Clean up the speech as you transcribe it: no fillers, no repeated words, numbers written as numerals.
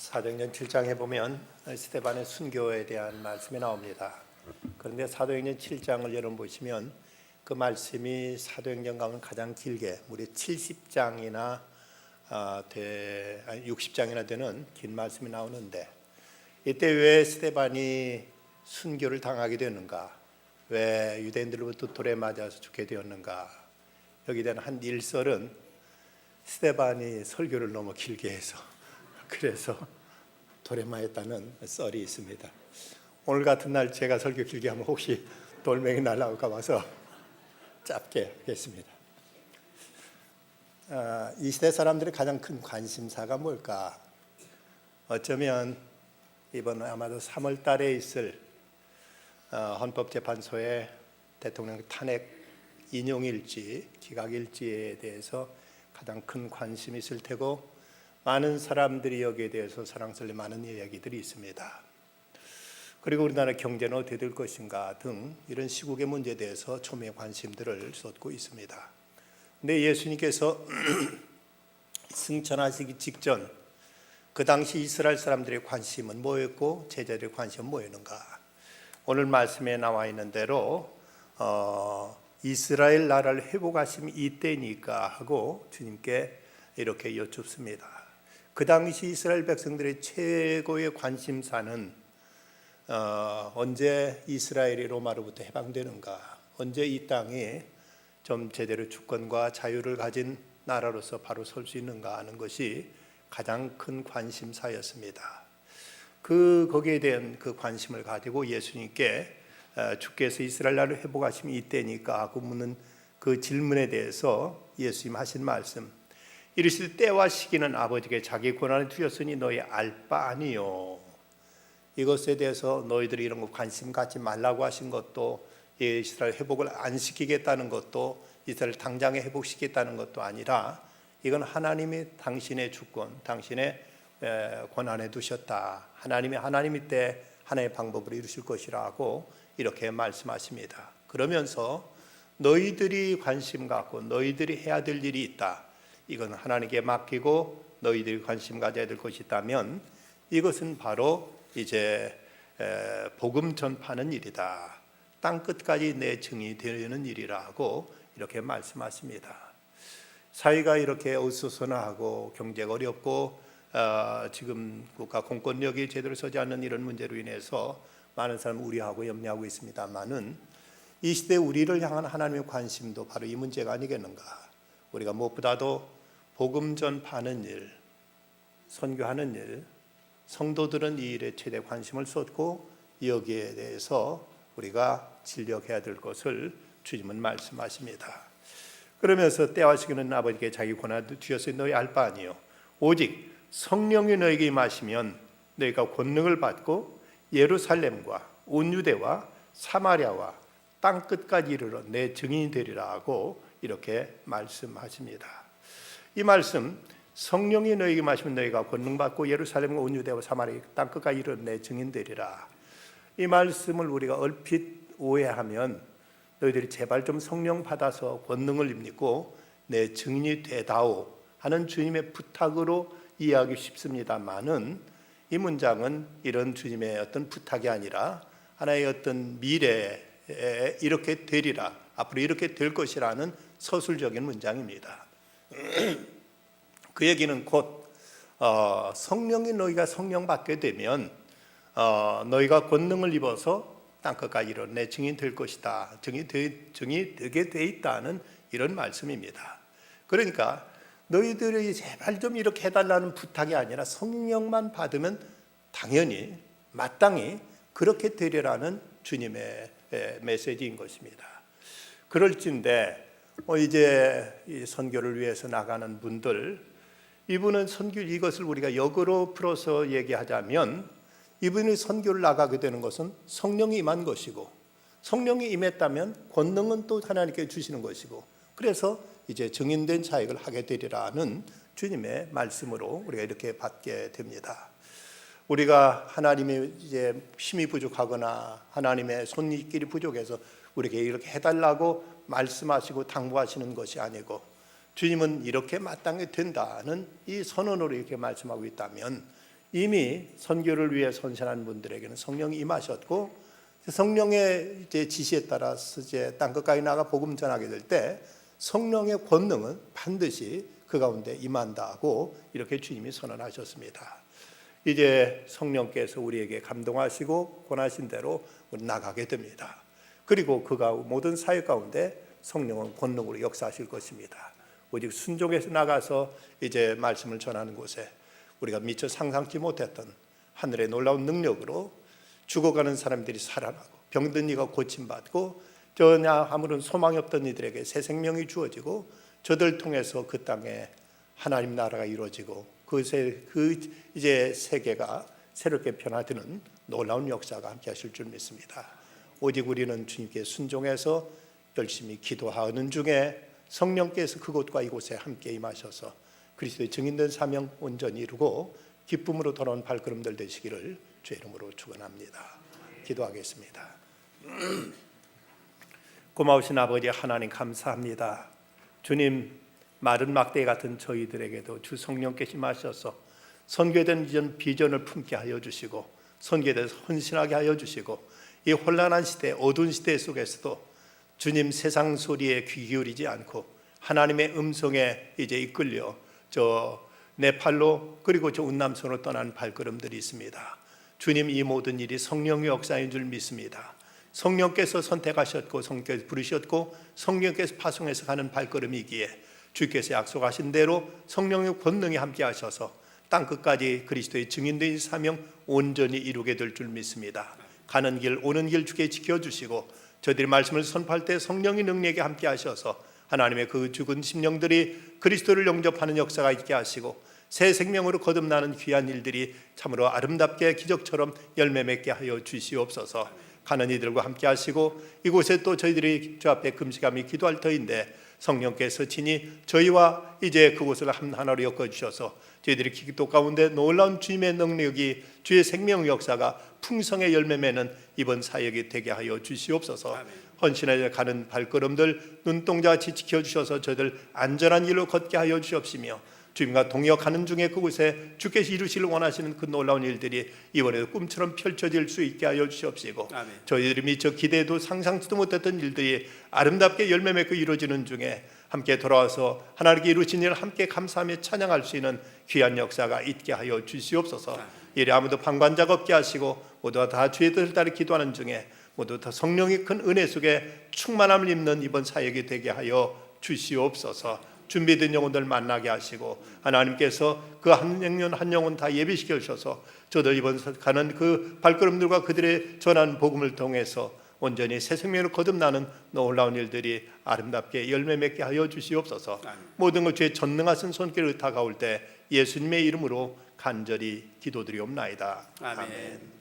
사도행전 7장에 보면 스데반의 순교에 대한 말씀이 나옵니다. 그런데 사도행전 7장을 여러분 보시면 그 말씀이 사도행전 가면 가장 길게 무려 70장이나 60장이나 되는 긴 말씀이 나오는데, 이때 왜 스데반이 순교를 당하게 되는가, 왜 유대인들로부터 돌에 맞아서 죽게 되었는가, 여기에 대한 한 일설은 스데반이 설교를 너무 길게 해서 그래서 돌에 맞았다는 썰이 있습니다. 오늘 같은 날 제가 설교 길게 하면 혹시 돌멩이 날아올까 봐서 짧게 하겠습니다. 이 시대 사람들의 가장 큰 관심사가 뭘까? 어쩌면 이번 아마도 3월 달에 있을 헌법재판소의 대통령 탄핵 인용일지, 기각일지에 대해서 가장 큰 관심이 있을 테고, 많은 사람들이 여기에 대해서 사랑스러운 많은 이야기들이 있습니다. 그리고 우리나라 경제는 어떻게 될 것인가 등 이런 시국의 문제에 대해서 초미의 관심들을 쏟고 있습니다. 근데 예수님께서 승천하시기 직전 그 당시 이스라엘 사람들의 관심은 뭐였고 제자들의 관심은 뭐였는가? 오늘 말씀에 나와 있는 대로 이스라엘 나라를 회복하심이 이때니까 하고 주님께 이렇게 여쭙습니다. 그 당시 이스라엘 백성들의 최고의 관심사는 언제 이스라엘이 로마로부터 해방되는가, 언제 이 땅이 좀 제대로 주권과 자유를 가진 나라로서 바로 설 수 있는가 하는 것이 가장 큰 관심사였습니다. 거기에 대한 그 관심을 가지고 예수님께 주께서 이스라엘 나라를 회복하심이 이때니까 하고 묻는 그 질문에 대해서 예수님 하신 말씀, 이르시되 때와 시기는 아버지께 자기 권한에 두셨으니 너희 알 바 아니요. 이것에 대해서 너희들이 이런 거 관심 갖지 말라고 하신 것도, 이스라엘 회복을 안 시키겠다는 것도, 이스라엘 당장에 회복시키겠다는 것도 아니라 이건 하나님이 당신의 주권, 당신의 권한에 두셨다. 하나님이 때 하나의 방법으로 이루실 것이라고 이렇게 말씀하십니다. 그러면서 너희들이 관심 갖고 너희들이 해야 될 일이 있다. 이건 하나님께 맡기고 너희들이 관심 가져야 될 것이 있다면 이것은 바로 이제 복음 전파하는 일이다. 땅 끝까지 내 증이 되는 일이라고 이렇게 말씀하십니다. 사회가 이렇게 어수선하고 경제가 어렵고 지금 국가 공권력이 제대로 서지 않는 이런 문제로 인해서 많은 사람이 우려하고 염려하고 있습니다만은, 이 시대 우리를 향한 하나님의 관심도 바로 이 문제가 아니겠는가. 우리가 무엇보다도 복음 전파하는 일, 선교하는 일, 성도들은 이 일에 최대 관심을 쏟고 여기에 대해서 우리가 진력해야 될 것을 주님은 말씀하십니다. 그러면서 때와 시기는 아버지께 자기 권한을 주셨으니 너희 알 바 아니요. 오직 성령이 너에게 임하시면 너희가 권능을 받고 예루살렘과 온 유대와 사마리아와 땅 끝까지 이르러 내 증인이 되리라 하고 이렇게 말씀하십니다. 이 말씀, 성령이 너에게 임하시면 너희가 권능 받고 예루살렘과 온 유대와 사마리아 땅 끝까지 이르러 내 증인 되리라. 이 말씀을 우리가 얼핏 오해하면 너희들이 제발 좀 성령 받아서 권능을 입고 내 증인이 되다오 하는 주님의 부탁으로 이해하기 쉽습니다만은, 이 문장은 이런 주님의 어떤 부탁이 아니라 하나의 어떤 미래에 이렇게 되리라, 앞으로 이렇게 될 것이라는 서술적인 문장입니다. 그 얘기는 곧 성령이 너희가 성령 받게 되면 너희가 권능을 입어서 땅끝까지 이르러 내 증인 될 것이다, 증이 되게 돼 있다는 이런 말씀입니다. 그러니까 너희들이 제발 좀 이렇게 해달라는 부탁이 아니라 성령만 받으면 당연히 마땅히 그렇게 되리라는 주님의 메시지인 것입니다. 그럴진데 이제 이 선교를 위해서 나가는 분들, 이분은 선교, 이것을 우리가 역으로 풀어서 얘기하자면 이분이 선교를 나가게 되는 것은 성령이 임한 것이고, 성령이 임했다면 권능은 또 하나님께 주시는 것이고, 그래서 이제 증인된 사역을 하게 되리라는 주님의 말씀으로 우리가 이렇게 받게 됩니다. 우리가 하나님이 이제 힘이 부족하거나 하나님의 손길이 부족해서 우리에게 이렇게 해달라고 말씀하시고 당부하시는 것이 아니고, 주님은 이렇게 마땅히 된다는 이 선언으로 이렇게 말씀하고 있다면 이미 선교를 위해 헌신한 분들에게는 성령이 임하셨고 성령의 이제 지시에 따라서 이제 땅 끝까지 나가 복음 전하게 될 때 성령의 권능은 반드시 그 가운데 임한다고 이렇게 주님이 선언하셨습니다. 이제 성령께서 우리에게 감동하시고 권하신 대로 우리 나가게 됩니다. 그리고 그가 모든 사역 가운데 성령은 권능으로 역사하실 것입니다. 오직 순종해서 나가서 이제 말씀을 전하는 곳에 우리가 미처 상상치 못했던 하늘의 놀라운 능력으로 죽어가는 사람들이 살아나고 병든 이가 고침받고 전혀 아무런 소망이 없던 이들에게 새 생명이 주어지고 저들 통해서 그 땅에 하나님 나라가 이루어지고 그 이제 세계가 새롭게 변화되는 놀라운 역사가 함께 하실 줄 믿습니다. 오직 우리는 주님께 순종해서 열심히 기도하는 중에 성령께서 그곳과 이곳에 함께 임하셔서 그리스도의 증인된 사명 온전히 이루고 기쁨으로 돌아온 발걸음들 되시기를 주의 이름으로 축원합니다. 기도하겠습니다. 고마우신 아버지 하나님 감사합니다. 주님, 마른 막대 같은 저희들에게도 주 성령께서 임하셔서 선교에 대한 비전을 품게 하여 주시고 선교에 대해서 헌신하게 하여 주시고 이 혼란한 시대, 어두운 시대 속에서도 주님 세상 소리에 귀 기울이지 않고 하나님의 음성에 이제 이끌려 저 네팔로 그리고 저 운남선으로 떠난 발걸음들이 있습니다. 주님, 이 모든 일이 성령의 역사인 줄 믿습니다. 성령께서 선택하셨고 성령께서 부르셨고 성령께서 파송해서 가는 발걸음이기에 주께서 약속하신 대로 성령의 권능이 함께 하셔서 땅끝까지 그리스도의 증인된 사명 온전히 이루게 될 줄 믿습니다. 가는 길 오는 길 주께 지켜주시고 저희들이 말씀을 선포할 때 성령의 능력에 함께 하셔서 하나님의 그 죽은 심령들이 그리스도를 영접하는 역사가 있게 하시고 새 생명으로 거듭나는 귀한 일들이 참으로 아름답게 기적처럼 열매 맺게 하여 주시옵소서. 가는 이들과 함께 하시고 이곳에 또 저희들이 주 앞에 금식하며 기도할 터인데 성령께서 친히 저희와 이제 그곳을 하나로 엮어주셔서 저희들이 기도 가운데 놀라운 주님의 능력이 주의 생명 역사가 풍성의 열매 맺는 이번 사역이 되게 하여 주시옵소서. 헌신에 가는 발걸음들 눈동자같이 지켜주셔서 저희들 안전한 길로 걷게 하여 주시옵시며 주님과 동역하는 중에 그곳에 주께서 이루시길 원하시는 그 놀라운 일들이 이번에도 꿈처럼 펼쳐질 수 있게 하여 주시옵시고 저희들이 미처 기대도 상상치도 못했던 일들이 아름답게 열매 맺고 이루어지는 중에 함께 돌아와서 하나님께 이루신 일을 함께 감사하며 찬양할 수 있는 귀한 역사가 있게 하여 주시옵소서. 이래 아무도 방관자가 없게 하시고 모두가 다 주의 뜻을 따라 기도하는 중에 모두 다 성령의 큰 은혜 속에 충만함을 입는 이번 사역이 되게 하여 주시옵소서. 준비된 영혼들 만나게 하시고 하나님께서 그 한 영혼 한 영혼 다 예비시켜 주셔서 저들 이번 가는 그 발걸음들과 그들의 전하는 복음을 통해서 온전히 새 생명으로 거듭나는 놀라운 일들이 아름답게 열매 맺게 하여 주시옵소서. 모든 것 주의 전능하신 손길을 다가올 때 예수님의 이름으로 간절히 기도드리옵나이다. 아멘.